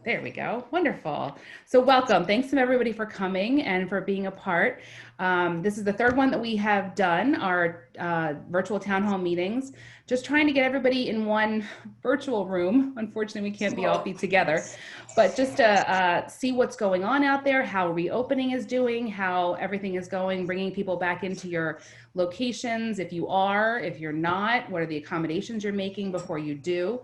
There we go. Wonderful. So welcome. Thanks to everybody for coming and for being a part. This is the third one that we have done, our virtual town hall meetings. Just trying to get everybody in one virtual room. Unfortunately, we can't all be together, but just to see what's going on out there, how reopening is doing, how everything is going, bringing people back into your locations. If you're not, what are the accommodations you're making before you do?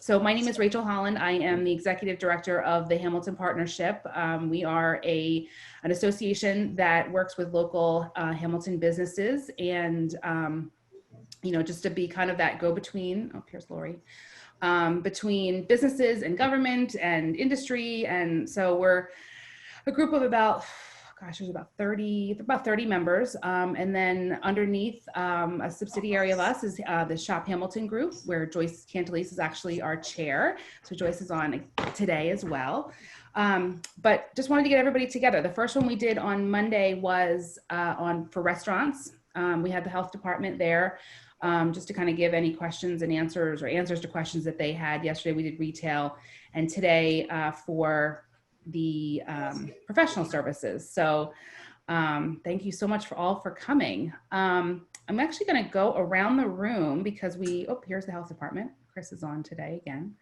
So my name is Rachel Holland. I am the executive director of the Hamilton Partnership. We are an association that works with local Hamilton businesses, and just to be kind of that go-between. Oh, here's Lori. Between businesses and government and industry, and so we're a group of about, there's about 30 members. And then underneath, a subsidiary of us is the Shop Hamilton group, where Joyce Cantalese is actually our chair. So Joyce is on today as well. But just wanted to get everybody together. The first one we did on Monday was for restaurants. We had the health department there, just to kind of give any questions and answers, or answers to questions that they had. Yesterday we did retail, and today for the professional services. So thank you so much for coming. I'm actually going to go around the room because here's the health department. Chris is on today again.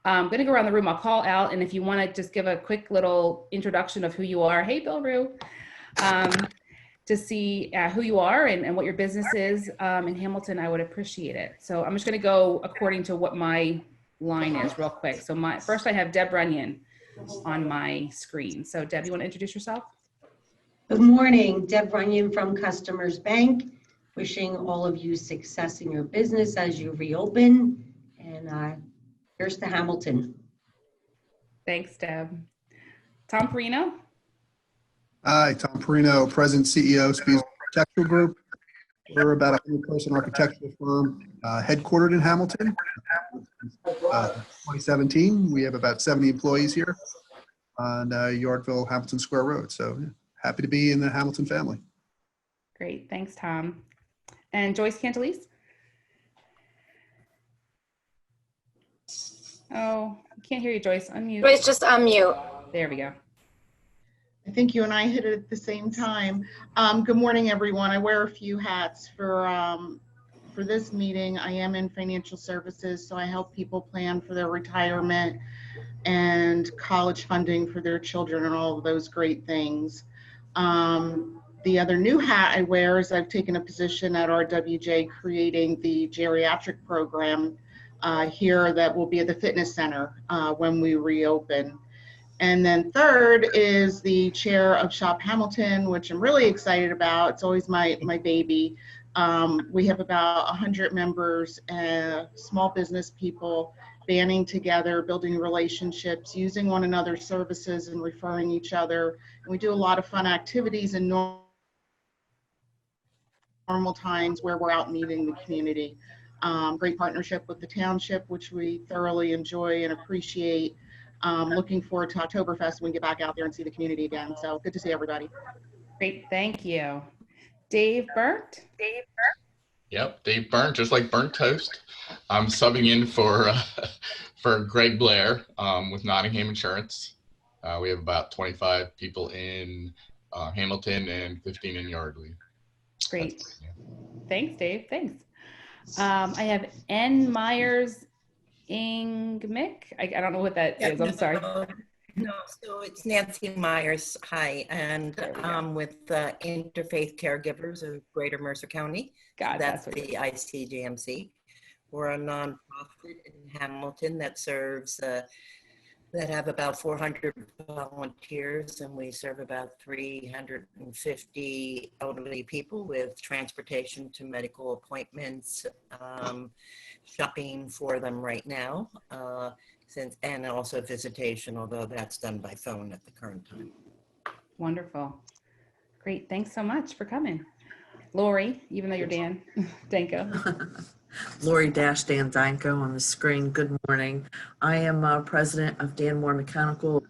I'm going to go around the room. I'll call out, and if you want to just give a quick little introduction of who you are. Hey, Bill Rue. To see who you are and what your business is in Hamilton, I would appreciate it. So I'm just going to go according to what my line is real quick. So first I have Deb Runyon on my screen. So Deb, you want to introduce yourself? Good morning, Deb Runyon from Customers Bank. Wishing all of you success in your business as you reopen. And here's to Hamilton. Thanks, Deb. Tom Perino. Hi, Tom Perino, President, CEO, Spees Architectural Group. We're about a 100-person architectural firm headquartered in Hamilton. 2017, we have about 70 employees here on Yardville, Hamilton Square Road. So happy to be in the Hamilton family. Great, thanks, Tom. And Joyce Cantalese? Oh, I can't hear you, Joyce. Unmute. Joyce, just unmute. There we go. I think you and I hit it at the same time. Good morning, everyone. I wear a few hats for this meeting. I am in financial services, so I help people plan for their retirement and college funding for their children and all of those great things. The other new hat I wear is I've taken a position at RWJ creating the geriatric program here that will be at the fitness center when we reopen. And then third is the chair of Shop Hamilton, which I'm really excited about. It's always my baby. We have about 100 members, small business people banding together, building relationships, using one another's services and referring each other. And we do a lot of fun activities in normal times where we're out meeting the community. Great partnership with the Township, which we thoroughly enjoy and appreciate. Looking forward to Oktoberfest when we get back out there and see the community again. So good to see everybody. Great, thank you. Dave Burnt? Yep, Dave Burnt, just like burnt toast. I'm subbing in for Greg Blair with Nottingham Insurance. We have about 25 people in Hamilton and 15 in Yardley. Great. Thanks, Dave. Thanks. I have N. Myers Ingmick. I don't know what that is. I'm sorry. No, so it's Nancy Myers. Hi, and with Interfaith Caregivers of Greater Mercer County. God, that's the ICGMC. We're a nonprofit in Hamilton that serves, that have about 400 volunteers, and we serve about 350 elderly people with transportation to medical appointments, shopping for them right now, and also visitation, although that's done by phone at the current time. Wonderful. Great. Thanks so much for coming. Lori, even though you're Dan Danko. Lori Dan Danko on the screen. Good morning. I am president of Dan Moore Mechanical,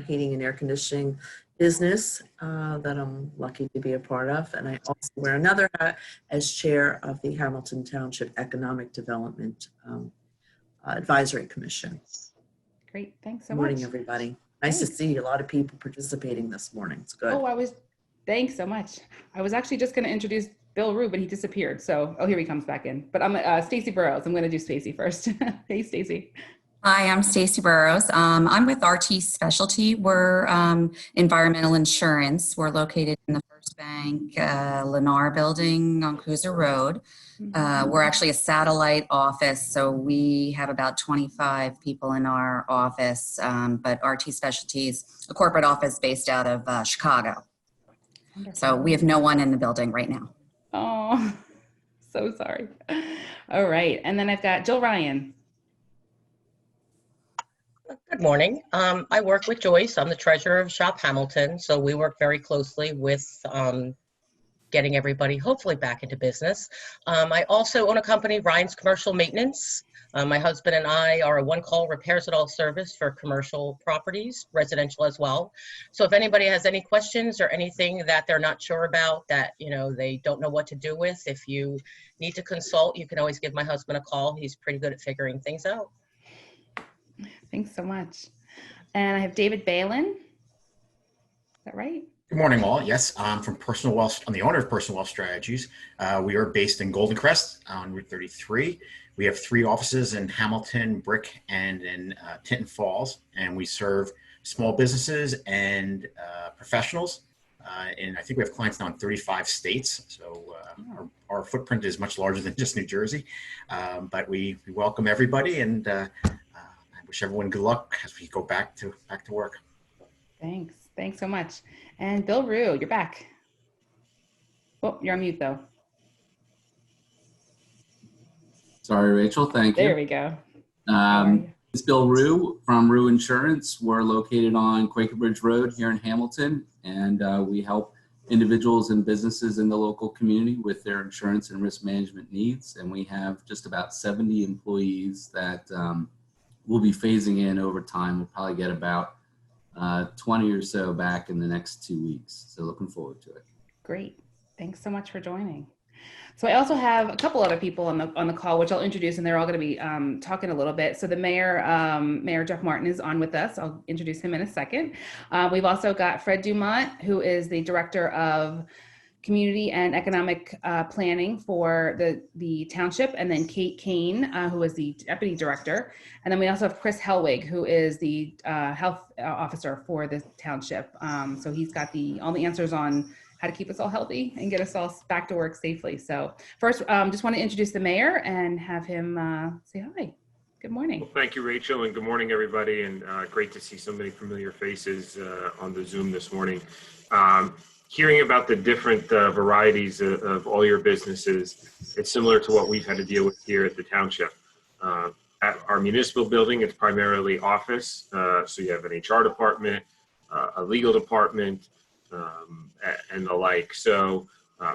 heating and air conditioning business that I'm lucky to be a part of. And I also wear another hat as chair of the Hamilton Township Economic Development Advisory Commission. Great. Thanks so Good morning, much. everybody. Nice to Thanks. see a lot of people participating this morning. It's good. Thanks so much. I was actually just going to introduce Bill Rue, but he disappeared. So, here he comes back in. But I'm Stacy Burrows. I'm going to do Stacy first. Hey, Stacy. Hi, I'm Stacy Burrows. I'm with RT Specialty. We're environmental insurance. We're located in the First Bank Lennar building on Cruiser Road. We're actually a satellite office, so we have about 25 people in our office, but RT Specialty is a corporate office based out of Chicago. Wonderful. So we have no one in the building right now. Oh, so sorry. All right. And then I've got Jill Ryan. Good morning. I work with Joyce. I'm the treasurer of Shop Hamilton. So we work very closely with getting everybody hopefully back into business. I also own a company, Ryan's Commercial Maintenance. My husband and I are a one-call repairs it all service for commercial properties, residential as well. So if anybody has any questions or anything that they're not sure about that, you know, they don't know what to do with, if you need to consult, you can always give my husband a call. He's pretty good at figuring things out. Thanks so much. And I have David Balin. Is that right? Good morning, all. Yes, I'm from Personal Wealth. I'm the owner of Personal Wealth Strategies. We are based in Golden Crest on Route 33. We have 3 offices in Hamilton, Brick, and in Tinton Falls, and we serve small businesses and professionals. And I think we have clients now in 35 states. So our footprint is much larger than just New Jersey. But we welcome everybody, and I wish everyone good luck as we go back to work. Thanks. Thanks so much. And Bill Rue, you're back. Oh, you're on mute though. Sorry, Rachel. Thank you. There we go. It's Bill Rue from Rue Insurance. We're located on Quaker Bridge Road here in Hamilton, and we help individuals and businesses in the local community with their insurance and risk management needs. And we have just about 70 employees that we'll be phasing in over time. We'll probably get about 20 or so back in the next 2 weeks. So looking forward to it. Great. Thanks so much for joining. So I also have a couple other people on the call, which I'll introduce, and they're all going to be talking a little bit. So the mayor, Mayor Jeff Martin, is on with us. I'll introduce him in a second. We've also got Fred Dumont, who is the director of community and economic planning for the township, and then Cain, who is the deputy director. And then we also have Chris Helwig, who is the health officer for the township. So he's got all the answers on how to keep us all healthy and get us all back to work safely. So first, just want to introduce the mayor and have him say hi. Good morning. Well, thank you, Rachel, and good morning, everybody. And great to see so many familiar faces on the Zoom this morning. Hearing about the different varieties of all your businesses, it's similar to what we've had to deal with here at the township. At our municipal building, it's primarily office. So you have an HR department, a legal department, and the like. So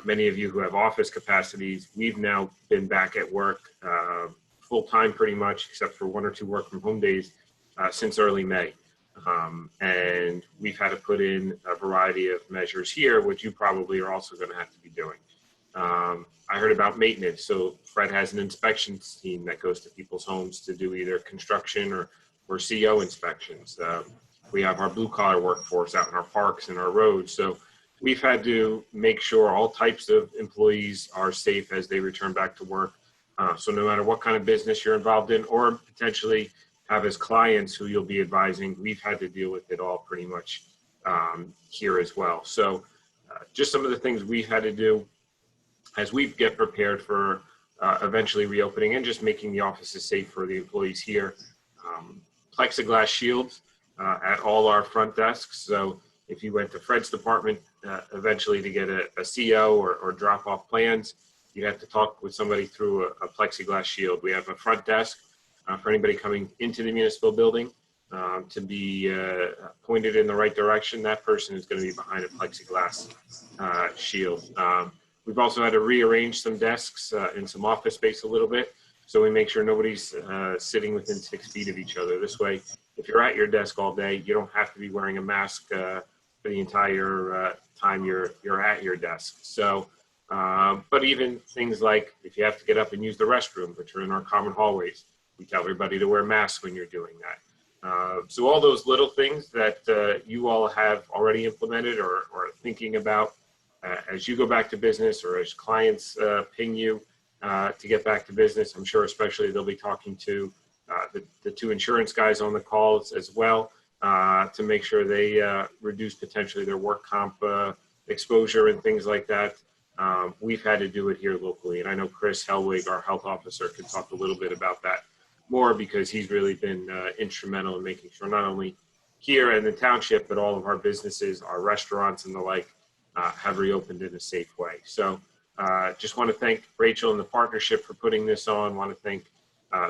many of you who have office capacities, we've now been back at work full time pretty much, except for 1 or 2 work from home days since early May. And we've had to put in a variety of measures here, which you probably are also going to have to be doing. I heard about maintenance. So Fred has an inspections team that goes to people's homes to do either construction or CO inspections. We have our blue collar workforce out in our parks and our roads. So we've had to make sure all types of employees are safe as they return back to work. So no matter what kind of business you're involved in, or potentially have as clients who you'll be advising, we've had to deal with it all pretty much here as well. So just some of the things we've had to do as we get prepared for eventually reopening and just making the offices safe for the employees here. Plexiglass shields at all our front desks. So if you went to Fred's department eventually to get a CO or drop off plans, you have to talk with somebody through a plexiglass shield. We have a front desk for anybody coming into the municipal building to be pointed in the right direction. That person is going to be behind a plexiglass shield. We've also had to rearrange some desks in some office space a little bit, so we make sure nobody's sitting within 6 feet of each other. This way, if you're at your desk all day, you don't have to be wearing a mask for the entire time you're at your desk. So, but even things like if you have to get up and use the restroom, which are in our common hallways, we tell everybody to wear masks when you're doing that. So all those little things that you all have already implemented or thinking about as you go back to business or as clients ping you to get back to business, I'm sure especially they'll be talking to the two insurance guys on the calls as well to make sure they reduce potentially their work comp exposure and things like that. We've had to do it here locally. And I know Chris Helwig, our health officer, can talk a little bit about that more because he's really been instrumental in making sure not only here in the township, but all of our businesses, our restaurants and the like have reopened in a safe way. So just want to thank Rachel and the partnership for putting this on. Want to thank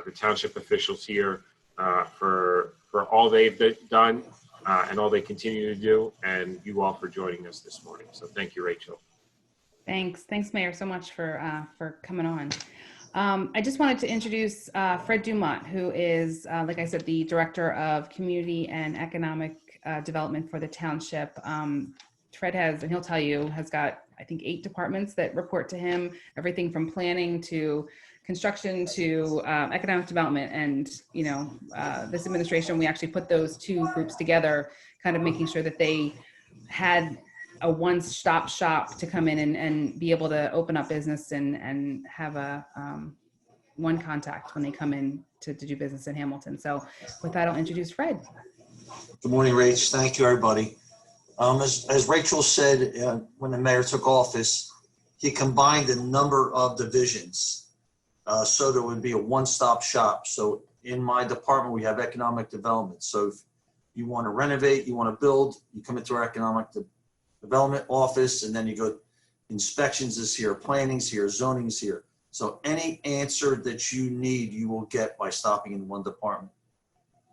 the township officials here for all they've done and all they continue to do, and you all for joining us this morning. So thank you, Rachel. Thanks, Mayor, so much for coming on. I just wanted to introduce Fred Dumont, who is, like I said, the Director of Community and Economic Development for the Township. Fred has, and he'll tell you, has got, I think, 8 departments that report to him, everything from planning to construction to economic development. And, you know, this administration, we actually put those 2 groups together, kind of making sure that they had a one-stop shop to come in and be able to open up business and have a one contact when they come in to do business in Hamilton. So with that, I'll introduce Fred. Good morning, Rach. Thank you, everybody. As Rachel said, when the mayor took office, he combined a number of divisions so there would be a one-stop shop. So in my department, we have economic development. So if you want to renovate, you want to build, you come into our economic development office, and then you go, inspections is here, planning's here, zoning's here. So any answer that you need, you will get by stopping in one department.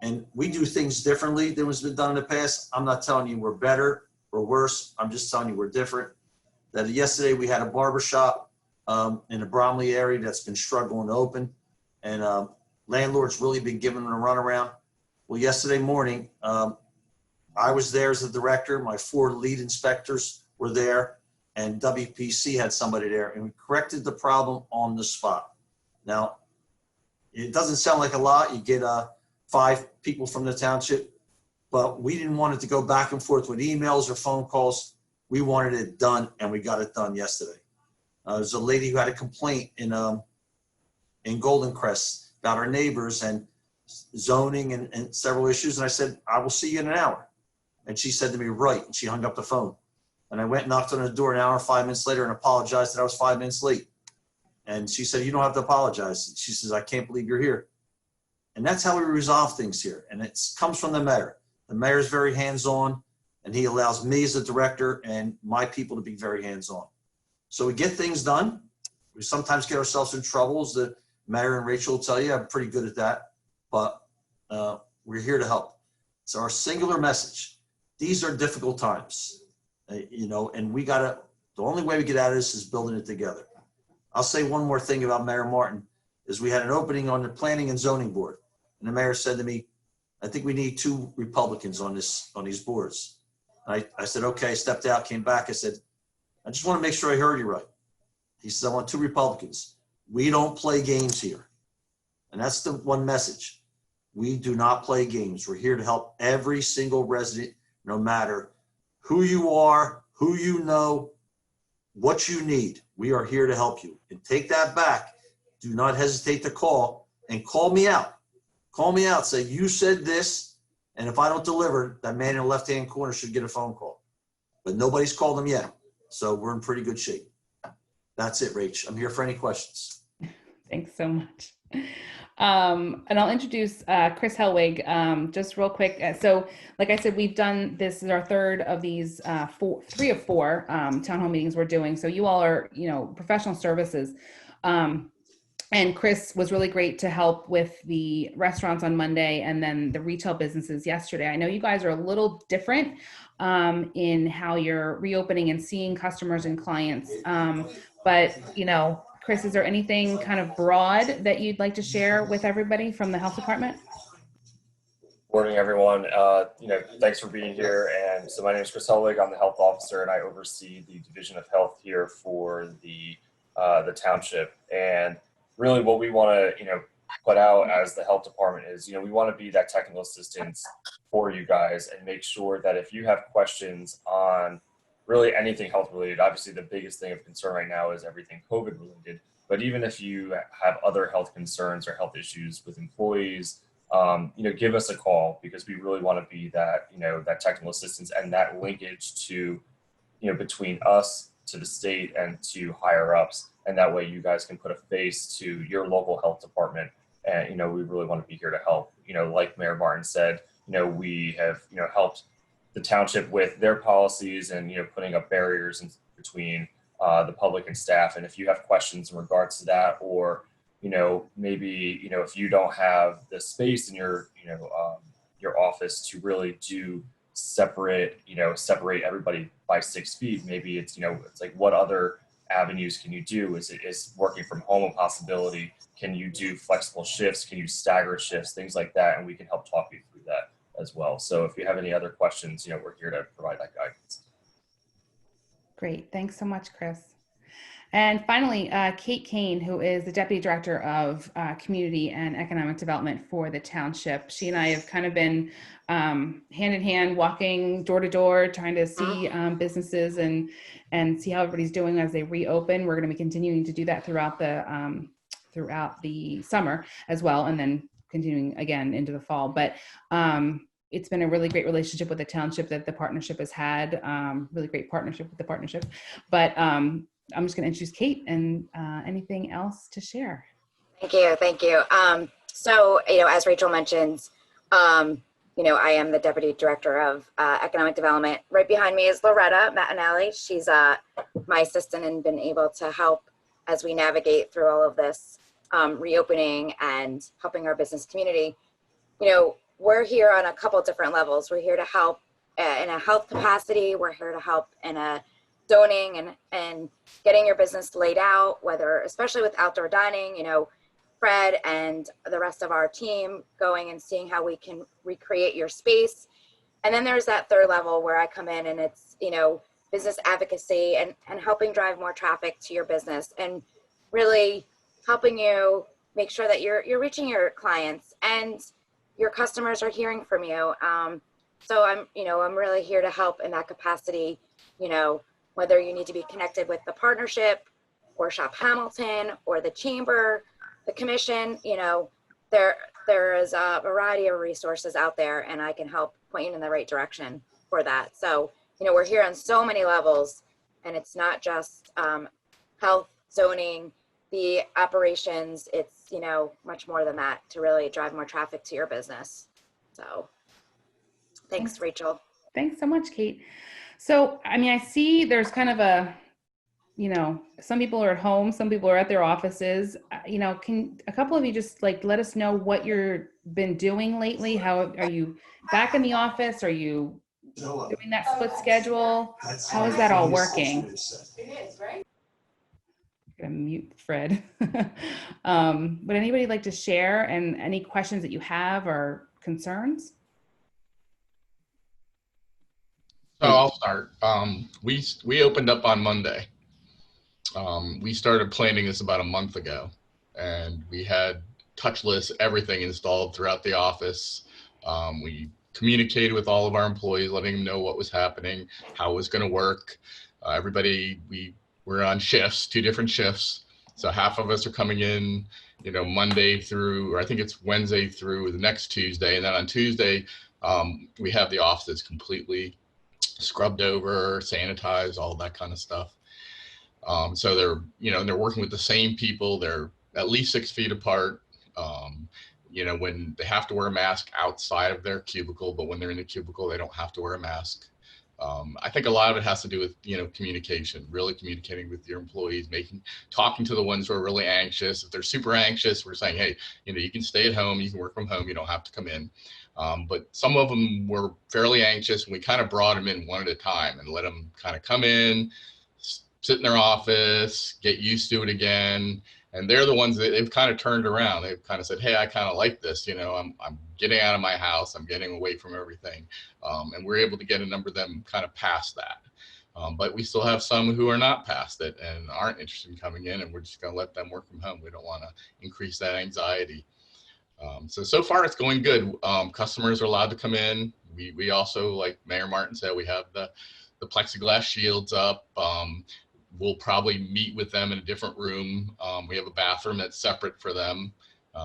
And we do things differently than what's been done in the past. I'm not telling you we're better or worse. I'm just telling you we're different. That yesterday we had a barber shop in the Bromley area that's been struggling to open, and landlords really been giving them a runaround. Well, yesterday morning, I was there as the director. My 4 lead inspectors were there, and WPC had somebody there, and we corrected the problem on the spot. Now, it doesn't sound like a lot. You get 5 people from the township, but we didn't want it to go back and forth with emails or phone calls. We wanted it done, and we got it done yesterday. There's a lady who had a complaint in Golden Crest about her neighbors and zoning and several issues, and I said, I will see you in an hour. And she said to me, right, and she hung up the phone. And I went and knocked on the door an hour, 5 minutes later, and apologized that I was 5 minutes late. And she said, you don't have to apologize. She says, I can't believe you're here. And that's how we resolve things here. And it comes from the mayor. The mayor is very hands-on, and he allows me as a director and my people to be very hands-on. So we get things done. We sometimes get ourselves in troubles. The mayor and Rachel will tell you I'm pretty good at that, but we're here to help. It's our singular message. These are difficult times, you know, and the only way we get out of this is building it together. I'll say one more thing about Mayor Martin is we had an opening on the planning and zoning board. And the mayor said to me, I think we need 2 Republicans on these boards. I said, okay, stepped out, came back. I said, I just want to make sure I heard you right. He says, I want 2 Republicans. We don't play games here. And that's the one message. We do not play games. We're here to help every single resident, no matter who you are, who you know, what you need. We are here to help you. And take that back. Do not hesitate to call and call me out. Call me out. Say, you said this, and if I don't deliver, that man in the left-hand corner should get a phone call. But nobody's called him yet. So we're in pretty good shape. That's it, Rach. I'm here for any questions. Thanks so much. And I'll introduce Chris Helwig just real quick. So like I said, we've done, this is our 3rd of these 3 of 4 town hall meetings we're doing. So you all are, you know, professional services. And Chris was really great to help with the restaurants on Monday and then the retail businesses yesterday. I know you guys are a little different in how you're reopening and seeing customers and clients. But, you know, Chris, is there anything kind of broad that you'd like to share with everybody from the health department? Morning, everyone. Thanks for being here. And so my name is Chris Helwig. I'm the health officer, and I oversee the Division of Health here for the township. And really, what we want to put out as the health department is, you know, we want to be that technical assistance for you guys and make sure that if you have questions on really anything health related, obviously the biggest thing of concern right now is everything COVID related, but even if you have other health concerns or health issues with employees, you know, give us a call, because we really want to be that, you know, that technical assistance and that linkage to, you know, between us to the state and to higher ups. And that way you guys can put a face to your local health department. And, you know, we really want to be here to help. You know, like Mayor Martin said, you know, we have, you know, helped the township with their policies and, you know, putting up barriers in between the public and staff. And if you have questions in regards to that, or, you know, maybe, you know, if you don't have the space in your, you know, your office to really do separate everybody by 6 feet, maybe it's, you know, it's like, what other avenues can you do? Is working from home a possibility? Can you do flexible shifts? Can you stagger shifts? Things like that. And we can help talk you through that as well. So if you have any other questions, you know, we're here to provide that guidance. Great. Thanks so much, Chris. And finally, Kate Cain, who is the Deputy Director of Community and Economic Development for the Township. She and I have kind of been hand in hand, walking door to door, trying to see businesses and see how everybody's doing as they reopen. We're going to be continuing to do that throughout the summer as well, and then continuing again into the fall. But it's been a really great relationship with the Township that the partnership has had, really great partnership with the partnership. But I'm just going to introduce Kate, and anything else to share? Thank you. Thank you. So, you know, as Rachel mentioned, you know, I am the Deputy Director of Economic Development. Right behind me is Loretta Matinelli. She's my assistant and been able to help as we navigate through all of this reopening and helping our business community. You know, we're here on a couple different levels. We're here to help in a health capacity. We're here to help in a zoning and getting your business laid out, whether, especially with outdoor dining, you know, Fred and the rest of our team going and seeing how we can recreate your space. And then there's that third level where I come in, and it's, you know, business advocacy and helping drive more traffic to your business and really helping you make sure that you're reaching your clients and your customers are hearing from you. So I'm really here to help in that capacity, you know, whether you need to be connected with the partnership or Shop Hamilton or the chamber, the commission, you know, there is a variety of resources out there, and I can help point you in the right direction for that. So, you know, we're here on so many levels, and it's not just health, zoning, the operations, it's, you know, much more than that to really drive more traffic to your business. So thanks, Rachel. Thanks so much, Kate. So, I mean, I see there's kind of a, you know, some people are at home, some people are at their offices. You know, can a couple of you just like let us know what you've been doing lately? How are you back in the office? Are you doing that split schedule? How is that all working? It is, right? I'm gonna mute Fred. Would anybody like to share and any questions that you have or concerns? So I'll start. We opened up on Monday. We started planning this about a month ago, and we had touchless everything installed throughout the office. We communicated with all of our employees, letting them know what was happening, how it was going to work. Everybody, we're on shifts, 2 different shifts. So half of us are coming in, you know, Monday through, or I think it's Wednesday through the next Tuesday. And then on Tuesday, we have the offices completely scrubbed over, sanitized, all that kind of stuff. So they're, you know, they're working with the same people. They're at least 6 feet apart. You know, when they have to wear a mask outside of their cubicle, but when they're in the cubicle, they don't have to wear a mask. I think a lot of it has to do with, you know, communication, really communicating with your employees, talking to the ones who are really anxious. If they're super anxious, we're saying, hey, you know, you can stay at home, you can work from home, you don't have to come in. But some of them were fairly anxious, and we kind of brought them in one at a time and let them kind of come in, sit in their office, get used to it again. And they're the ones that they've kind of turned around. They've kind of said, hey, I kind of like this. You know, I'm getting out of my house. I'm getting away from everything. And we're able to get a number of them kind of past that. But we still have some who are not past it and aren't interested in coming in, and we're just going to let them work from home. We don't want to increase that anxiety. So far it's going good. Customers are allowed to come in. We also, like Mayor Martin said, we have the plexiglass shields up. We'll probably meet with them in a different room. We have a bathroom that's separate for them.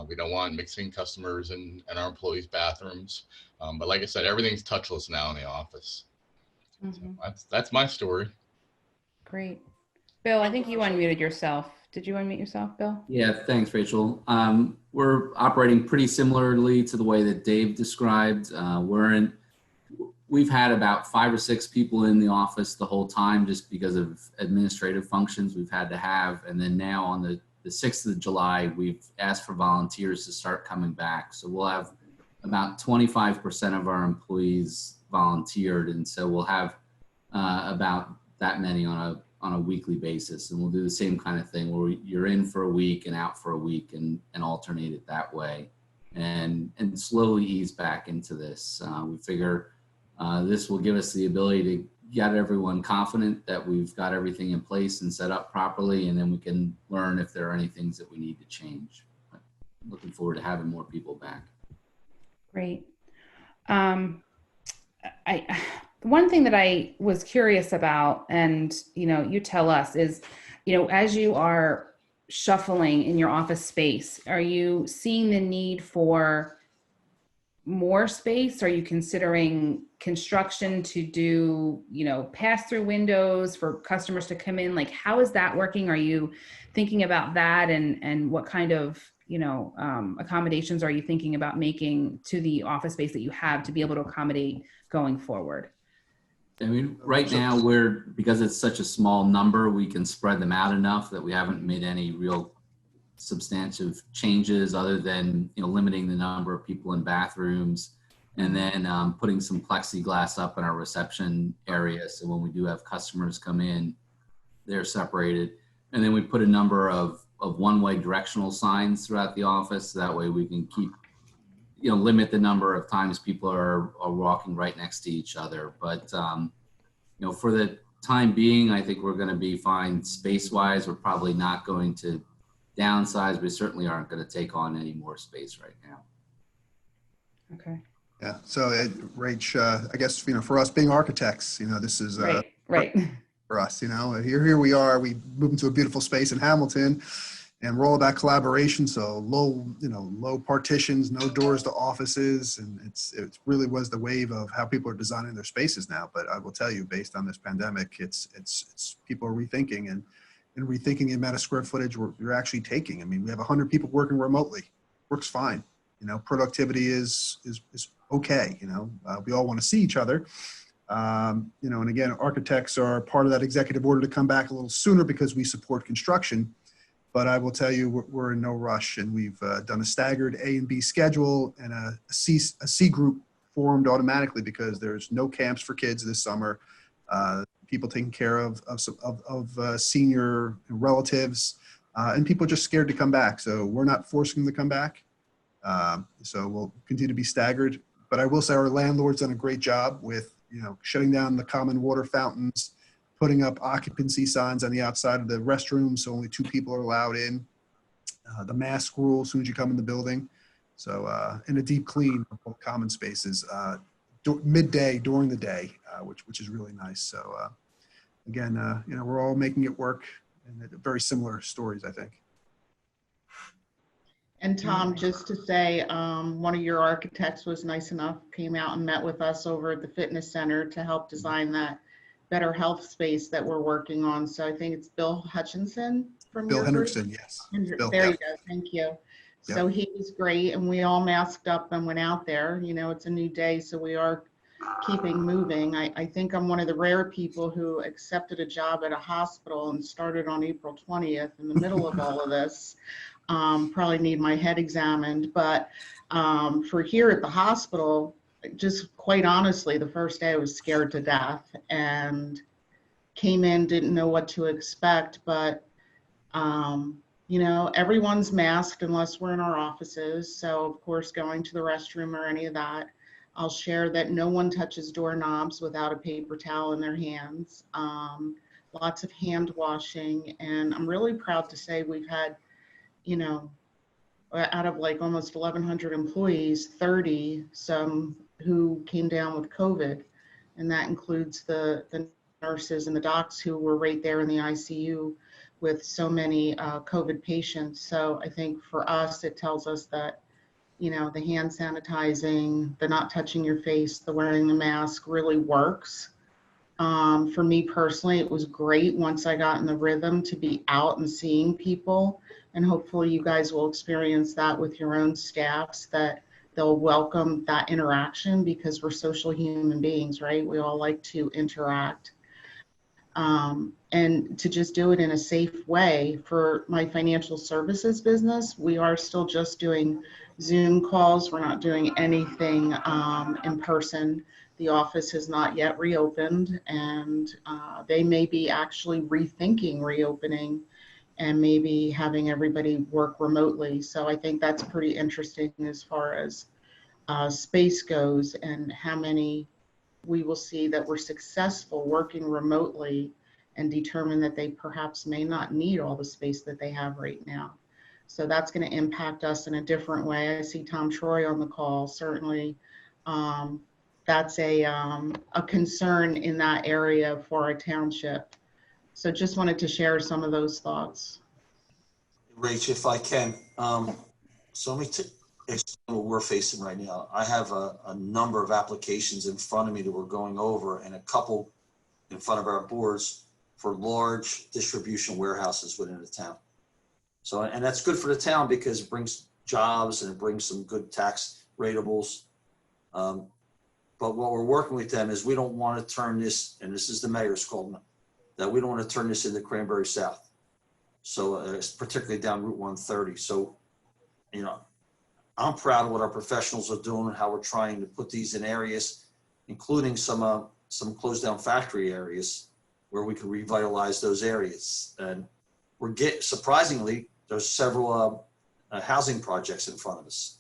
We don't want mixing customers and our employees' bathrooms. But like I said, everything's touchless now in the office. Mhm. So that's my story. Great. Bill, I think you unmuted yourself. Did you unmute yourself, Bill? Yeah, thanks, Rachel. We're operating pretty similarly to the way that Dave described. We've had about 5 or 6 people in the office the whole time just because of administrative functions we've had to have. And then now on the 6th of July, we've asked for volunteers to start coming back. So we'll have about 25% of our employees volunteered. And so we'll have about that many on a weekly basis. And we'll do the same kind of thing where you're in for a week and out for a week and alternate it that way and slowly ease back into this. We figure this will give us the ability to get everyone confident that we've got everything in place and set up properly, and then we can learn if there are any things that we need to change. But looking forward to having more people back. Great. One thing that I was curious about, and you tell us, is as you are shuffling in your office space, are you seeing the need for more space? Are you considering construction to do pass-through windows for customers to come in? Like, how is that working? Are you thinking about that, and what kind of accommodations are you thinking about making to the office space that you have to be able to accommodate going forward? I mean, right now because it's such a small number, we can spread them out enough that we haven't made any real substantive changes other than limiting the number of people in bathrooms, and then putting some plexiglass up in our reception area, so when we do have customers come in, they're separated. And then we put a number of one-way directional signs throughout the office, so that way we can keep limit the number of times people are walking right next to each other. But for the time being, I think we're going to be fine space-wise. We're probably not going to downsize. We certainly aren't going to take on any more space right now. Okay. Yeah. So, Rach, I guess for us being architects, this is right for us. Here we are. We moved into a beautiful space in Hamilton, and we're all about collaboration. So low partitions, no doors to offices, and it really was the wave of how people are designing their spaces now. But I will tell you, based on this pandemic, it's people are rethinking and rethinking the amount of square footage we're actually taking. I mean, we have 100 people working remotely. Works fine. Productivity is okay. We all want to see each other. And again, architects are part of that executive order to come back a little sooner because we support construction. But I will tell you, we're in no rush, and we've done a staggered A and B schedule, and a C group formed automatically because there's no camps for kids this summer. People taking care of senior relatives, and people are just scared to come back. So we're not forcing them to come back. So we'll continue to be staggered. But I will say our landlord's done a great job with shutting down the common water fountains, putting up occupancy signs on the outside of the restrooms so only 2 people are allowed in. The mask rule as soon as you come in the building. So and a deep clean of both common spaces midday during the day, which is really nice. So again, we're all making it work, and very similar stories, I think. And Tom, just to say, one of your architects was nice enough, came out and met with us over at the fitness center to help design that better health space that we're working on. So I think it's Bill Hutchinson from Bill your Hendrickson, group? yes. There Bill, you go. Thank you. So he was great, and we all masked up and went out there. It's a new day, so we are keeping moving. I think I'm one of the rare people who accepted a job at a hospital and started on April 20th in the middle of all of this. Probably need my head examined, but for here at the hospital, just quite honestly, the first day I was scared to death and came in, didn't know what to expect, but everyone's masked unless we're in our offices. So of course, going to the restroom or any of that. I'll share that no one touches doorknobs without a paper towel in their hands. Lots of hand washing, and I'm really proud to say we've had, you know, out of like almost 1,100 employees, 30 some who came down with COVID, and that includes the nurses and the docs who were right there in the ICU with so many COVID patients. So I think for us, it tells us that, you know, the hand sanitizing, the not touching your face, the wearing the mask really works. For me personally, it was great once I got in the rhythm to be out and seeing people. And hopefully you guys will experience that with your own staffs, that they'll welcome that interaction, because we're social human beings, right? We all like to interact. And to just do it in a safe way. For my financial services business, we are still just doing Zoom calls. We're not doing anything in person. The office has not yet reopened, and they may be actually rethinking reopening and maybe having everybody work remotely. So I think that's pretty interesting as far as space goes, and how many we will see that were successful working remotely and determine that they perhaps may not need all the space that they have right now. So that's going to impact us in a different way. I see Tom Troy on the call. Certainly, that's a concern in that area for our township. So just wanted to share some of those thoughts. Rach, if I can, so let me explain what we're facing right now. I have a number of applications in front of me that we're going over, and a couple in front of our boards for large distribution warehouses within the town. So, and that's good for the town because it brings jobs and it brings some good tax ratables. But what we're working with them is we don't want to turn this, and this is the mayor's call, that we don't want to turn this into Cranberry South. So it's particularly down Route 130. So, you know, I'm proud of what our professionals are doing and how we're trying to put these in areas, including some closed down factory areas where we can revitalize those areas. And surprisingly, there's several housing projects in front of us.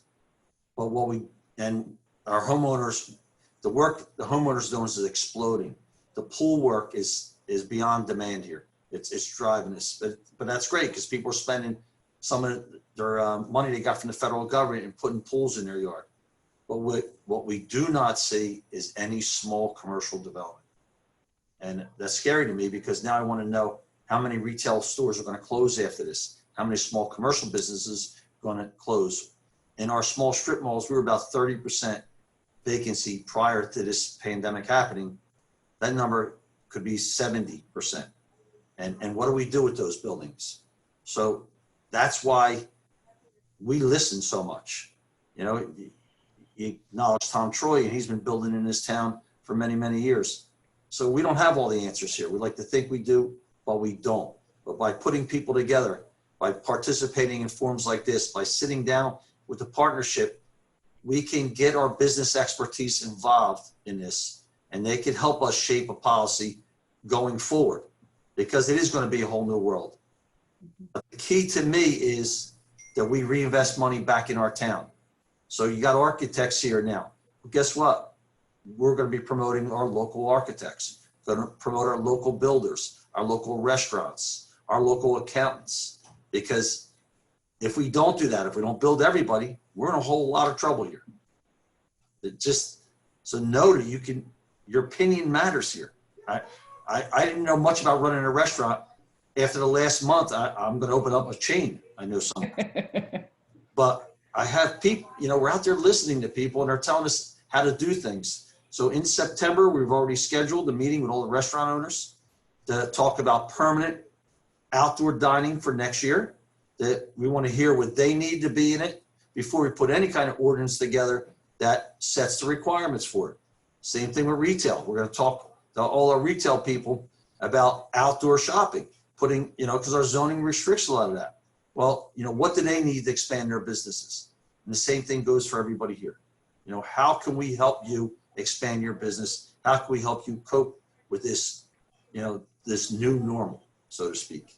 But our homeowners, the work the homeowners doing is exploding. The pool work is beyond demand here. It's driving us, but that's great because people are spending some of their money they got from the federal government and putting pools in their yard. But what we do not see is any small commercial development. And that's scary to me because now I want to know how many retail stores are going to close after this, how many small commercial businesses are going to close. In our small strip malls, we were about 30% vacancy prior to this pandemic happening. That number could be 70%. And what do we do with those buildings? So that's why we listen so much. You know, you acknowledge Tom Troy, and he's been building in this town for many, many years. So we don't have all the answers here. We like to think we do, but we don't. But by putting people together, by participating in forums like this, by sitting down with the partnership, we can get our business expertise involved in this, and they can help us shape a policy going forward, because it is going to be a whole new world. But the key to me is that we reinvest money back in our town. So you got architects here now. But guess what? We're going to be promoting our local architects, going to promote our local builders, our local restaurants, our local accountants. Because if we don't do that, if we don't build everybody, we're in a whole lot of trouble here. So know that your opinion matters here. I didn't know much about running a restaurant. After the last month, I'm going to open up a chain. I know some. But I have people, you know, we're out there listening to people and they're telling us how to do things. So in September, we've already scheduled a meeting with all the restaurant owners to talk about permanent outdoor dining for next year. That we want to hear what they need to be in it before we put any kind of ordinance together that sets the requirements for it. Same thing with retail. We're going to talk to all our retail people about outdoor shopping, putting, you know, because our zoning restricts a lot of that. Well, you know, what do they need to expand their businesses? And the same thing goes for everybody here. You know, how can we help you expand your business? How can we help you cope with this, you know, this new normal, so to speak?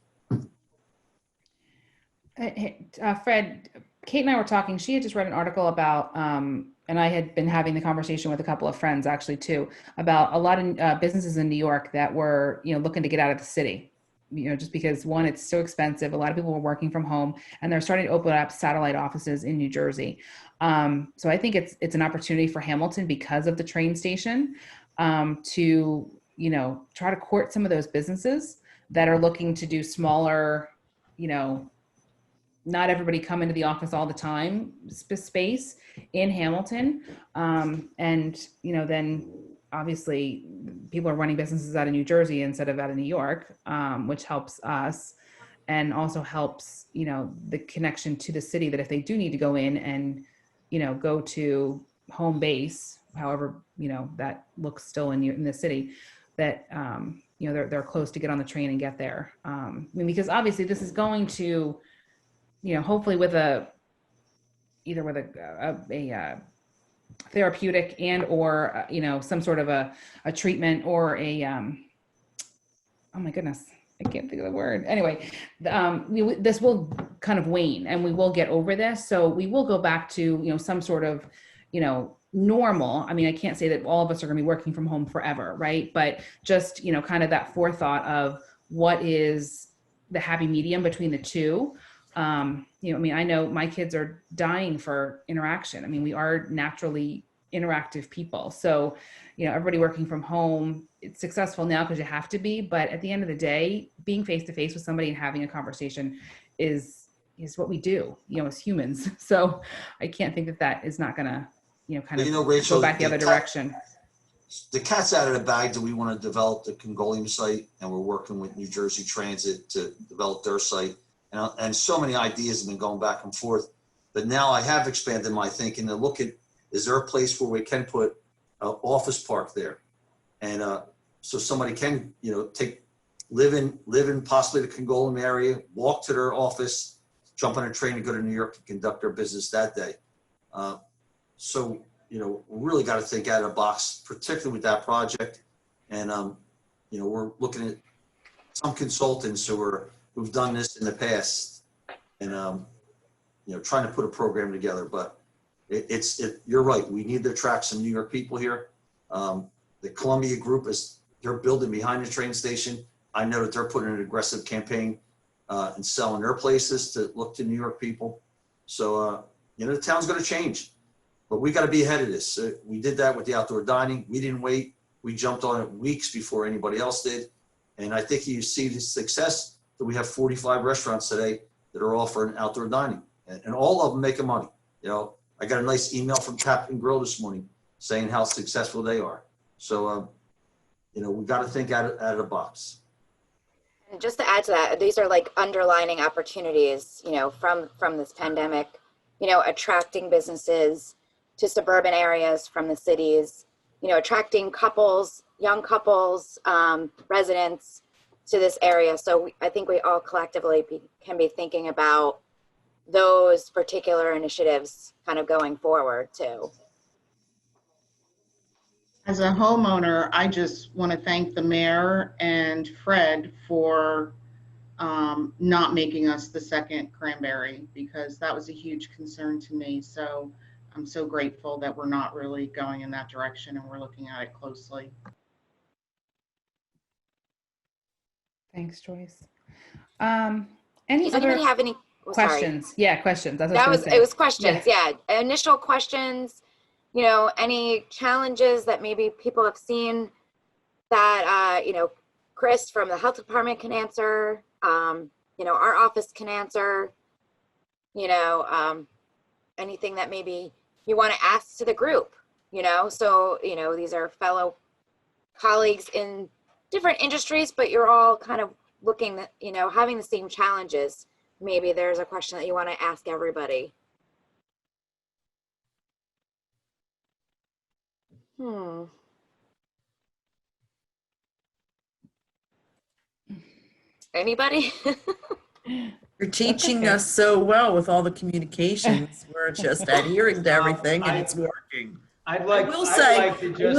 Fred, Kate and I were talking, she had just read an article about, and I had been having the conversation with a couple of friends actually too, about a lot of businesses in New York that were, looking to get out of the city, just because one, it's so expensive. A lot of people were working from home and they're starting to open up satellite offices in New Jersey. So I think it's an opportunity for Hamilton because of the train station to, try to court some of those businesses that are looking to do smaller, not everybody come into the office all the time space in Hamilton. And, then obviously people are running businesses out of New Jersey instead of out of New York, which helps us and also helps, the connection to the city that if they do need to go in and, go to home base, however, that looks still in the city, that, they're close to get on the train and get there. Because obviously this is going to, hopefully with either with a therapeutic and or, some sort of a treatment or a, oh my goodness, I can't think of the word. Anyway, this will kind of wane and we will get over this. So we will go back to, some sort of, normal. I mean, I can't say that all of us are going to be working from home forever, right? But just, kind of that forethought of what is the happy medium between the two. I know my kids are dying for interaction. I mean, we are naturally interactive people. So, everybody working from home, it's successful now because you have to be, but at the end of the day, being face to face with somebody and having a conversation is what we do, as humans. So I can't think that is not going to, Rachel, go back the other direction. The cat's out of the bag that we want to develop the Congolium site, and we're working with New Jersey Transit to develop their site. And so many ideas have been going back and forth. But now I have expanded my thinking to look at, is there a place where we can put an office park there? And so somebody can, live in possibly the Congolium area, walk to their office, jump on a train and go to New York to conduct their business that day. So, we really got to think out of the box, particularly with that project. And, we're looking at some consultants who've done this in the past and, trying to put a program together. But you're right. We need to attract some New York people here. The Columbia Group they're building behind the train station. I know that they're putting an aggressive campaign and selling their places to look to New York people. So, the town's going to change. But we got to be ahead of this. We did that with the outdoor dining. We didn't wait. We jumped on it weeks before anybody else did. And I think you see the success that we have 45 restaurants today that are offering outdoor dining. And all of them making money. I got a nice email from Captain Grill this morning saying how successful they are. So, we got to think out of the box. And just to add to that, these are like underlining opportunities, from this pandemic, attracting businesses to suburban areas from the cities, attracting couples, young couples, residents to this area. So I think we all collectively can be thinking about those particular initiatives kind of going forward too. As a homeowner, I just want to thank the mayor and Fred for not making us the second Cranberry, because that was a huge concern to me. So I'm so grateful that we're not really going in that direction and we're looking at it closely. Thanks, Joyce. Does anybody have any questions? Yeah, questions. It was questions. Yeah. Initial questions, any challenges that maybe people have seen that, Chris from the health department can answer, our office can answer, anything that maybe you want to ask to the group, so, these are fellow colleagues in different industries, but you're all kind of looking at, having the same challenges. Maybe there's a question that you want to ask everybody. Anybody? You're teaching us so well with all the communications. We're just adhering to everything and it's working. I will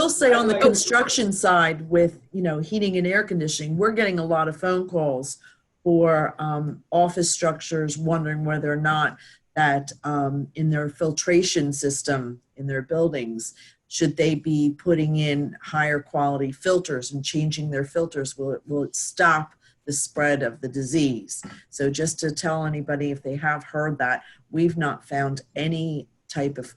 say on the construction side with, heating and air conditioning, we're getting a lot of phone calls for office structures, wondering whether or not that in their filtration system in their buildings, should they be putting in higher quality filters and changing their filters? Will it stop the spread of the disease? So just to tell anybody, if they have heard that, we've not found any type of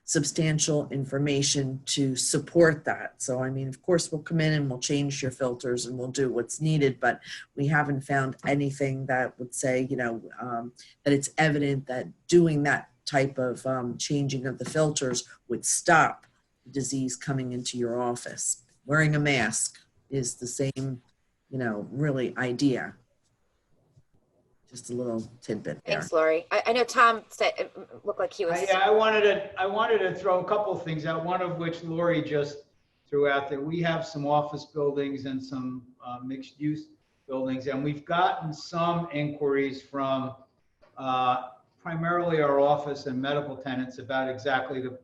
substantial information to support that. So, I mean, of course, we'll come in and we'll change your filters and we'll do what's needed, but we haven't found anything that would say, you know, that it's evident that doing that type of changing of the filters would stop the disease coming into your office. Wearing a mask is the same, you know, really idea. Just a little tidbit there. Thanks, Lori. I know Tom said it looked like he was. Yeah, I wanted to throw a couple of things out, one of which Lori just threw out there. We have some office buildings and some mixed use buildings, and we've gotten some inquiries from primarily our office and medical tenants about exactly the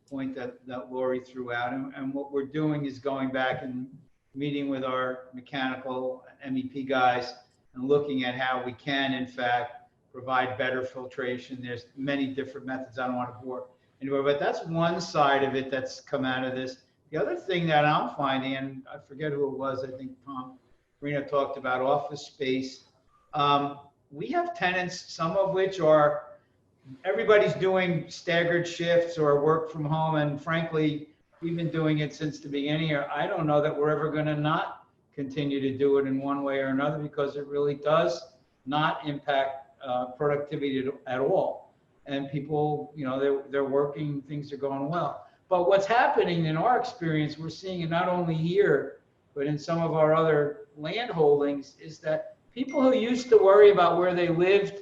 point that Lori threw out. And what we're doing is going back and meeting with our mechanical MEP guys and looking at how we can, in fact, provide better filtration. There's many different methods. I don't want to bore anyway, but that's one side of it that's come out of this. The other thing that I'm finding, and I forget who it was, I think Tom Marino talked about office space. We have tenants, some of which are, everybody's doing staggered shifts or work from home, and frankly, we've been doing it since the beginning. I don't know that we're ever going to not continue to do it in one way or another, because it really does not impact productivity at all. And people, you know, they're working, things are going well. But what's happening in our experience, we're seeing it not only here, but in some of our other land holdings, is that people who used to worry about where they lived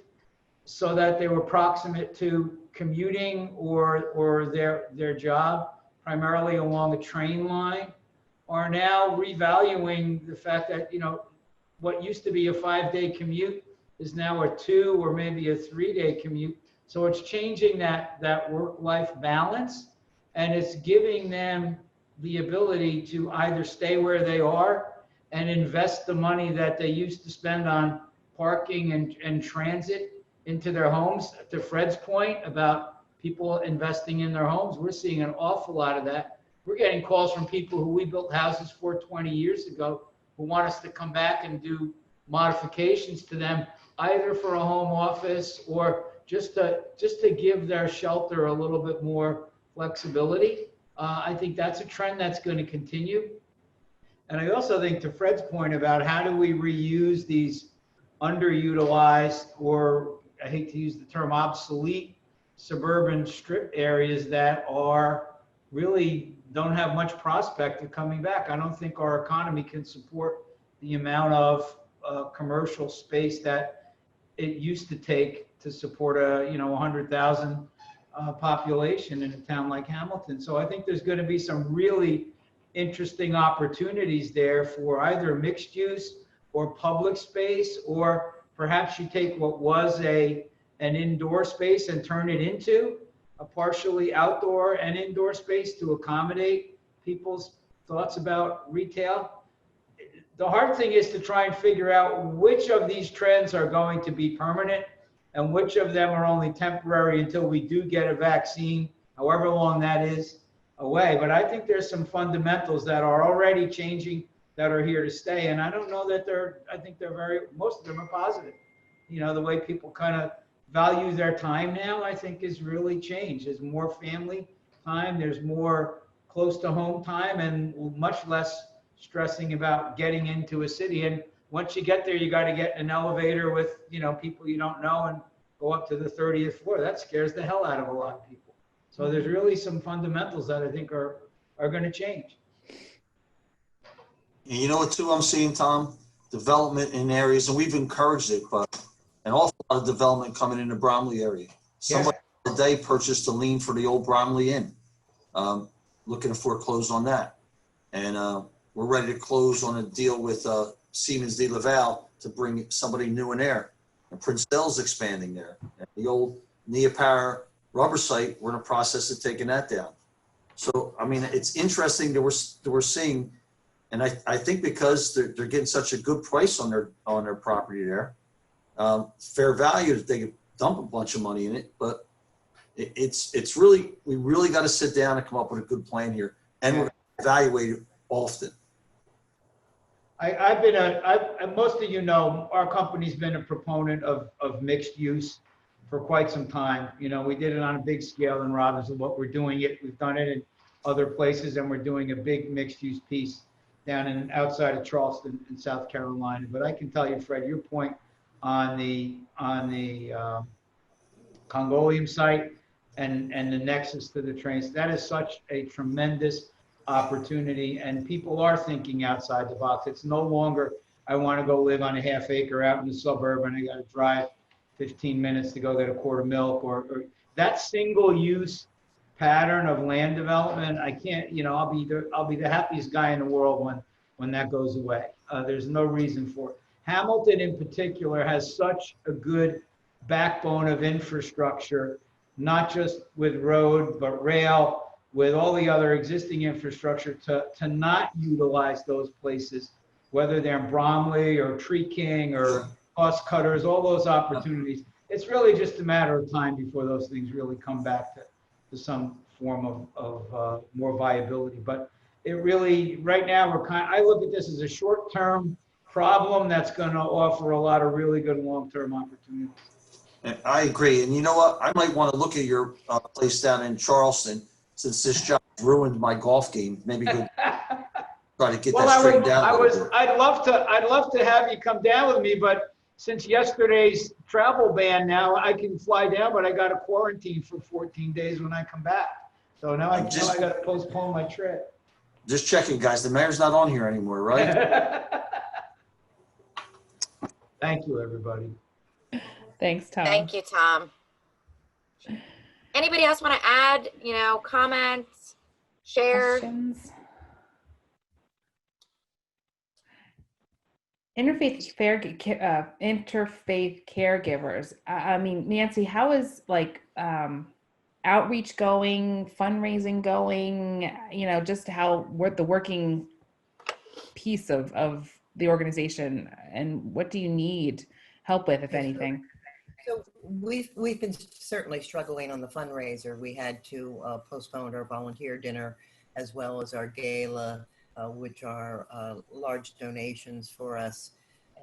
so that they were proximate to commuting or their job, primarily along a train line, are now revaluing the fact that, you know, what used to be a 5-day commute is now a 2 or maybe a 3-day commute. So it's changing that work-life balance, and it's giving them the ability to either stay where they are and invest the money that they used to spend on parking and transit into their homes. To Fred's point about people investing in their homes, we're seeing an awful lot of that. We're getting calls from people who we built houses for 20 years ago who want us to come back and do modifications to them, either for a home office or just to give their shelter a little bit more flexibility. I think that's a trend that's going to continue. And I also think, to Fred's point about how do we reuse these underutilized, or I hate to use the term obsolete, suburban strip areas that are really don't have much prospect of coming back. I don't think our economy can support the amount of commercial space that it used to take to support a 100,000 population in a town like Hamilton. So I think there's going to be some really interesting opportunities there for either mixed use or public space, or perhaps you take what was an indoor space and turn it into a partially outdoor and indoor space to accommodate people's thoughts about retail. The hard thing is to try and figure out which of these trends are going to be permanent and which of them are only temporary until we do get a vaccine, however long that is away. But I think there's some fundamentals that are already changing that are here to stay. And I don't know that I think most of them are positive. You know, the way people kind of value their time now, I think, is really changed. There's more family time, there's more close to home time, and much less stressing about getting into a city. And once you get there, you got to get in an elevator with, people you don't know and go up to the 30th floor. That scares the hell out of a lot of people. So there's really some fundamentals that I think are going to change. And you know what, too, I'm seeing, Tom? Development in areas, and we've encouraged it, but an awful lot of development coming in the Bromley area. Somebody today purchased a lien for the old Bromley Inn, looking to foreclose on that. And we're ready to close on a deal with Siemens de Laval to bring somebody new in there. And Prince Dell's expanding there. And the old Neopara rubber site, we're in the process of taking that down. So, I mean, it's interesting that we're seeing, and I think because they're getting such a good price on their property there, fair value, they dump a bunch of money in it, but it's really, we really got to sit down and come up with a good plan here, and we're going to evaluate it often. Most of you know, our company's been a proponent of mixed use for quite some time. You know, we did it on a big scale in Robinson, what we're doing it. We've done it in other places, and we're doing a big mixed use piece down outside of Charleston in South Carolina. But I can tell you, Fred, your point on the Congolium site and the nexus to the trains, that is such a tremendous opportunity, and people are thinking outside the box. It's no longer, I want to go live on a half acre out in the suburb and I got to drive 15 minutes to go get a quart of milk, or that single use pattern of land development. I can't, you know, I'll be the happiest guy in the world when that goes away. There's no reason for it. Hamilton in particular has such a good backbone of infrastructure, not just with road, but rail, with all the other existing infrastructure, to not utilize those places, whether they're in Bromley or Tree King or Cost Cutters, all those opportunities. It's really just a matter of time before those things really come back to some form of more viability. But it really, right now, I look at this as a short-term problem that's going to offer a lot of really good long-term opportunities. I agree. And you know what? I might want to look at your place down in Charleston, since this job ruined my golf game. Maybe go try to get that straightened out. I'd love to have you come down with me, but since yesterday's travel ban, now I can fly down, but I got to quarantine for 14 days when I come back. So now I got to postpone my trip. Just checking, guys. The mayor's not on here anymore, right? Thank you, everybody. Thanks, Tom. Thank you, Tom. Anybody else want to add, you know, comments, share? Questions? Interfaith caregivers. I mean, Nancy, how is like outreach going, fundraising going? You know, just what the working piece of the organization, and what do you need help with, if anything? So we've been certainly struggling on the fundraiser. We had to postpone our volunteer dinner as well as our gala, which are large donations for us.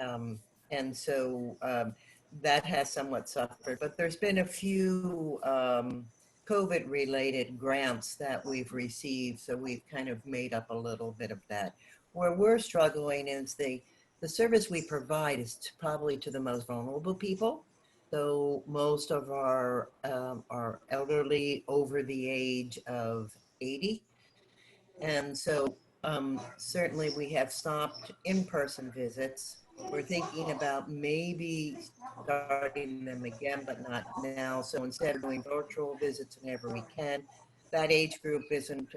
And so that has somewhat suffered, but there's been a few COVID-related grants that we've received. So we've kind of made up a little bit of that. Where we're struggling is the service we provide is probably to the most vulnerable people. So most of our are elderly, over the age of 80. And so certainly we have stopped in-person visits. We're thinking about maybe starting them again, but not now. So instead of doing virtual visits whenever we can, that age group isn't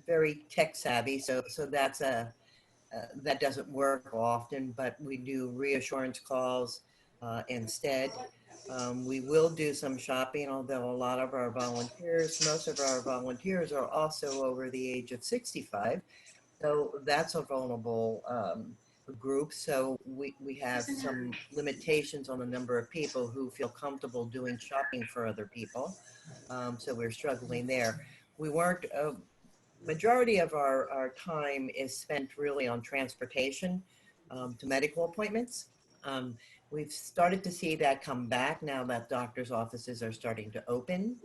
very tech savvy. So that's that doesn't work often, but we do reassurance calls instead. We will do some shopping, although a lot of our volunteers, most of our volunteers are also over the age of 65. So that's a vulnerable group. So we have some limitations on the number of people who feel comfortable doing shopping for other people. So we're struggling there. We weren't, majority of our time is spent really on transportation to medical appointments. We've started to see that come back now that doctors' offices are starting to open.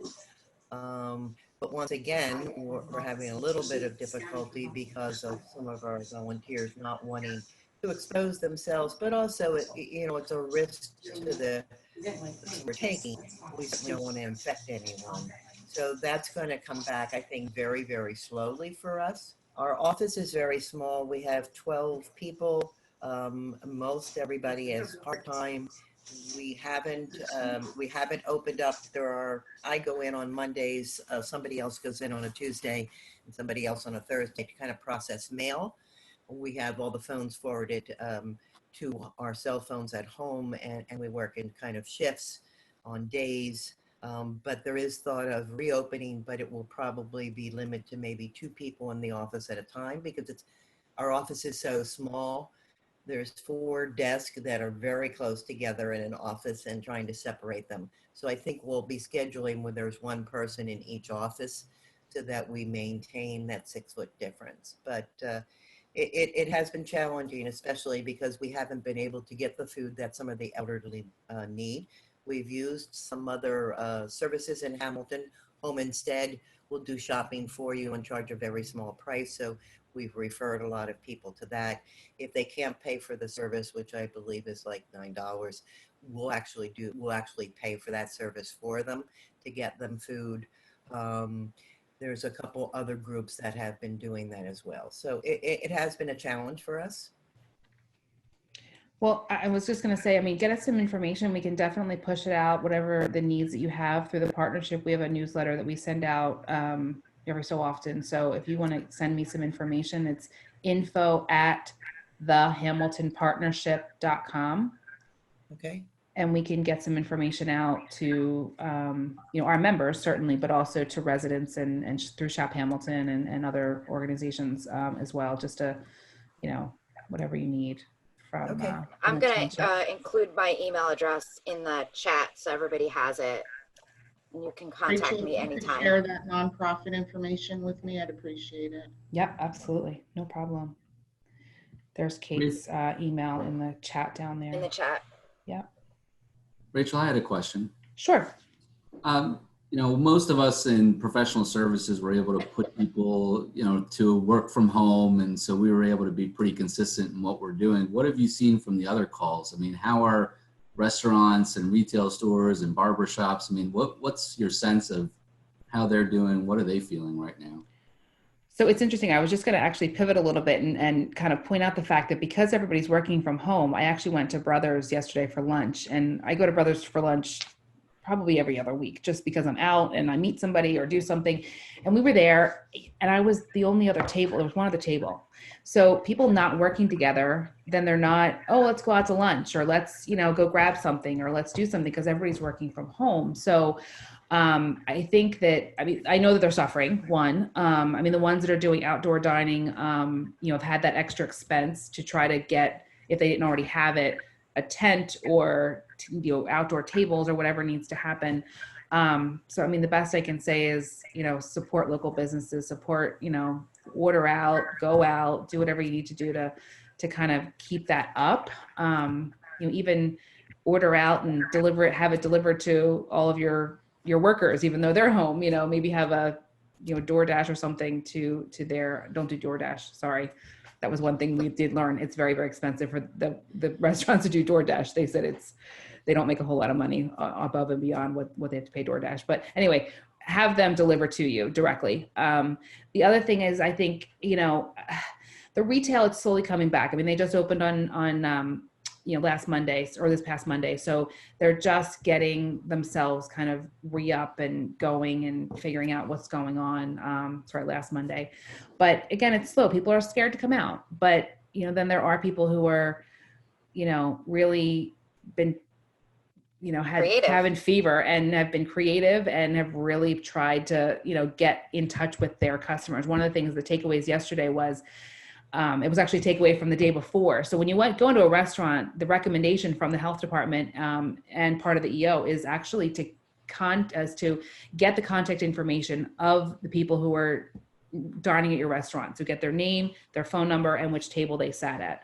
But once again, we're having a little bit of difficulty because of some of our volunteers not wanting to expose themselves, but also, you know, it's a risk to the we're taking. We don't want to infect anyone. So that's going to come back, I think, very, very slowly for us. Our office is very small. We have 12 people. Most everybody is part-time. We haven't opened up. I go in on Mondays. Somebody else goes in on a Tuesday, and somebody else on a Thursday to kind of process mail. We have all the phones forwarded to our cell phones at home, and we work in kind of shifts on days. But there is thought of reopening, but it will probably be limited to maybe 2 people in the office at a time, because our office is so small. There's 4 desks that are very close together in an office and trying to separate them. So I think we'll be scheduling where there's 1 person in each office so that we maintain that 6-foot difference. But it has been challenging, especially because we haven't been able to get the food that some of the elderly need. We've used some other services in Hamilton. Home Instead will do shopping for you and charge a very small price. So we've referred a lot of people to that. If they can't pay for the service, which I believe is like $9, we'll actually pay for that service for them to get them food. There's a couple other groups that have been doing that as well. So it has been a challenge for us. Well, I was just going to say, I mean, get us some information. We can definitely push it out, whatever the needs that you have through the partnership. We have a newsletter that we send out every so often. So if you want to send me some information, it's info@thehamiltonpartnership.com. Okay. And we can get some information out to, our members certainly, but also to residents and through Shop Hamilton and other organizations as well, just to, whatever you need from. Okay. I'm going to include my email address in the chat so everybody has it. And you can contact Rachel, me if you could anytime. share that nonprofit information with me, I'd appreciate it. Yep, absolutely. No problem. There's Kate's email in the chat down there. In the chat. Yeah. Rachel, I had a question. Sure. Most of us in professional services were able to put people, to work from home. And so we were able to be pretty consistent in what we're doing. What have you seen from the other calls? I mean, how are restaurants and retail stores and barbershops? I mean, what's your sense of how they're doing? What are they feeling right now? So it's interesting. I was just going to actually pivot a little bit and kind of point out the fact that because everybody's working from home, I actually went to Brothers yesterday for lunch, and I go to Brothers for lunch probably every other week just because I'm out and I meet somebody or do something. And we were there and I was the only other table. There was one other table. So people not working together, then they're not, oh, let's go out to lunch or let's, go grab something or let's do something because everybody's working from home. So I think that, I know that they're suffering, one. The ones that are doing outdoor dining, have had that extra expense to try to get, if they didn't already have it, a tent or, outdoor tables or whatever needs to happen. So, the best I can say is, support local businesses, support, order out, go out, do whatever you need to do to kind of keep that up. Even order out and deliver it, have it delivered to all of your workers, even though they're home, maybe have a, DoorDash or something to their, don't do DoorDash. Sorry. That was one thing we did learn. It's very, very expensive for the restaurants to do DoorDash. They said they don't make a whole lot of money above and beyond what they have to pay DoorDash. But anyway, have them deliver to you directly. The other thing is, I think, the retail, it's slowly coming back. They just opened on last Monday or this past Monday. So they're just getting themselves kind of re-up and going and figuring out what's going on. Last Monday. But again, it's slow. People are scared to come out. But, then there are people who are, really been, having fever and have been creative and have really tried to, get in touch with their customers. One of the things, the takeaways yesterday was, it was actually a takeaway from the day before. So when you go into a restaurant, the recommendation from the health department and part of the EO is actually to get the contact information of the people who are dining at your restaurant. So get their name, their phone number, and which table they sat at.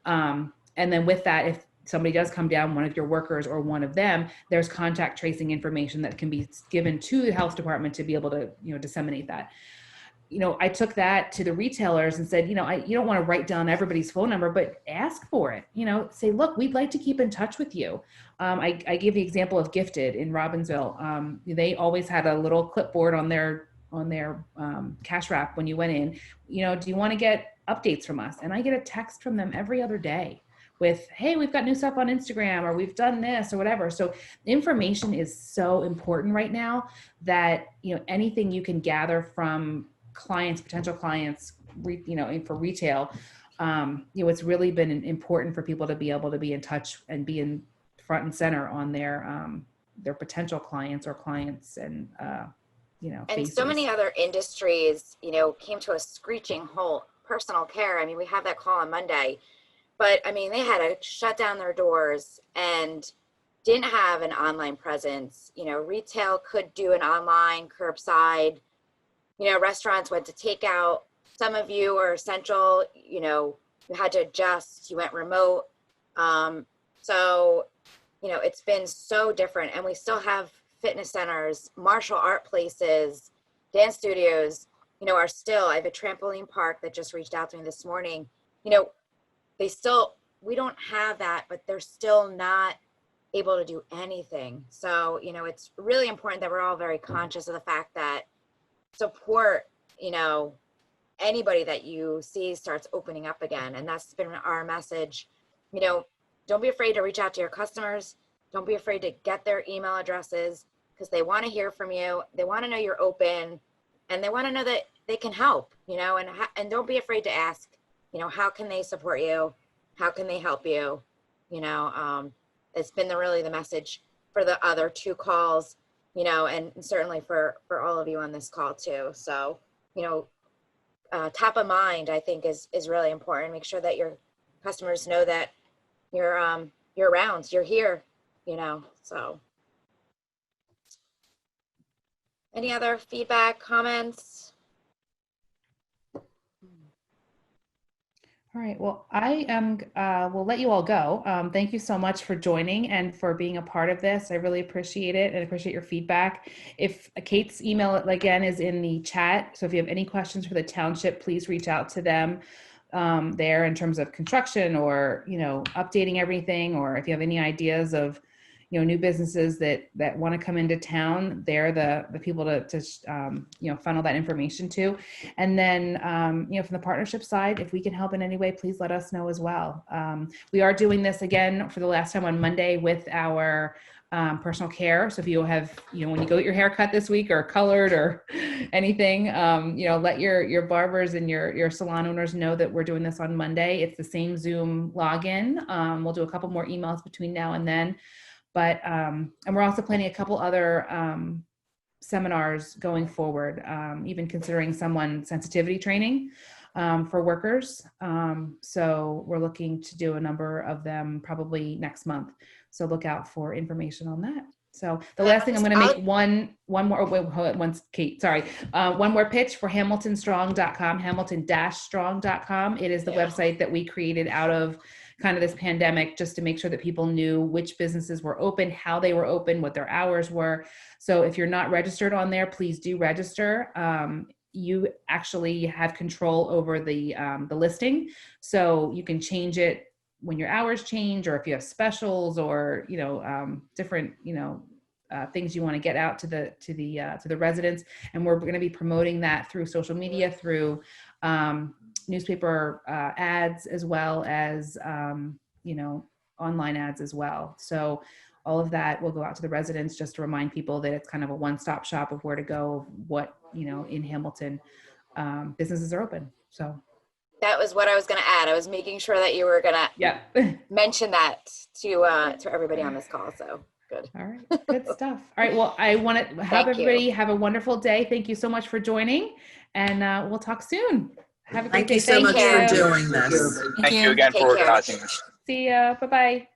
And then with that, if somebody does come down, one of your workers or one of them, there's contact tracing information that can be given to the health department to be able to, disseminate that. I took that to the retailers and said, you don't want to write down everybody's phone number, but ask for it. Say, look, we'd like to keep in touch with you. I gave the example of Gifted in Robbinsville. They always had a little clipboard on their cash wrap when you went in. Do you want to get updates from us? And I get a text from them every other day with, hey, we've got new stuff on Instagram, or we've done this or whatever. So information is so important right now that, anything you can gather from clients, potential clients, for retail, it's really been important for people to be able to be in touch and be in front and center on their potential clients or clients and, and faces. So many other industries, came to a screeching halt. Personal care. We have that call on Monday. but I mean, they had to shut down their doors and didn't have an online presence. You know, retail could do an online curbside, you know, restaurants went to takeout. Some of you are essential, you know, you had to adjust, you went remote. So, you know, it's been so different, and we still have fitness centers, martial art places, dance studios, you know, are still, I have a trampoline park that just reached out to me this morning. You know, we don't have that, but they're still not able to do anything. So, you know, it's really important that we're all very conscious of the fact that support, you know, anybody that you see starts opening up again. And that's been our message. You know, don't be afraid to reach out to your customers. Don't be afraid to get their email addresses, because they want to hear from you. They want to know you're open, and they want to know that they can help, you know, and don't be afraid to ask, you know, how can they support you? How can they help you? You know, it's been really the message for the other 2 calls, you know, and certainly for all of you on this call too. So, you know, top of mind, I think is really important. Make sure that your customers know that you're around, you're here, you know. So any other feedback, comments? All right, well, I will let you all go. Thank you so much for joining and for being a part of this. I really appreciate it and appreciate your feedback. If Kate's email again is in the chat, so if you have any questions for the township, please reach out to them there in terms of construction or, you know, updating everything, or if you have any ideas of, you know, new businesses that want to come into town, they're the people to you know, funnel that information to. And then, you know, from the partnership side, if we can help in any way, please let us know as well. We are doing this again for the last time on Monday with our personal care. So if you have, you know, when you go get your hair cut this week or colored or anything, you know, let your barbers and your salon owners know that we're doing this on Monday. It's the same Zoom login. We'll do a couple more emails between now and then. But, and we're also planning a couple other seminars going forward, even considering someone sensitivity training for workers. So we're looking to do a number of them probably next month. So look out for information on that. So the last thing, I'm going to make one more, oh, wait, once Kate, sorry. One more pitch for hamiltonstrong.com, hamilton-strong.com. It is the website that we created out of kind of this pandemic, just to make sure that people knew which businesses were open, how they were open, what their hours were. So if you're not registered on there, please do register. You actually have control over the listing. So you can change it when your hours change, or if you have specials, or, you know, different, you know, things you want to get out to the residents. And we're going to be promoting that through social media, through newspaper ads, as well as, you know, online ads as well. So all of that will go out to the residents, just to remind people that it's kind of a one-stop shop of where to go, what, you know, in Hamilton businesses are open. So That was what I was going to add. I was making sure that you were going to mention that to everybody on this call. So good. All right. Good stuff. All right. Well, I want to have everybody have a wonderful day. Thank you so much for joining, and we'll talk soon. Have a great day. Thank you so much for doing this. Thank you again for organizing this. See ya. Bye-bye.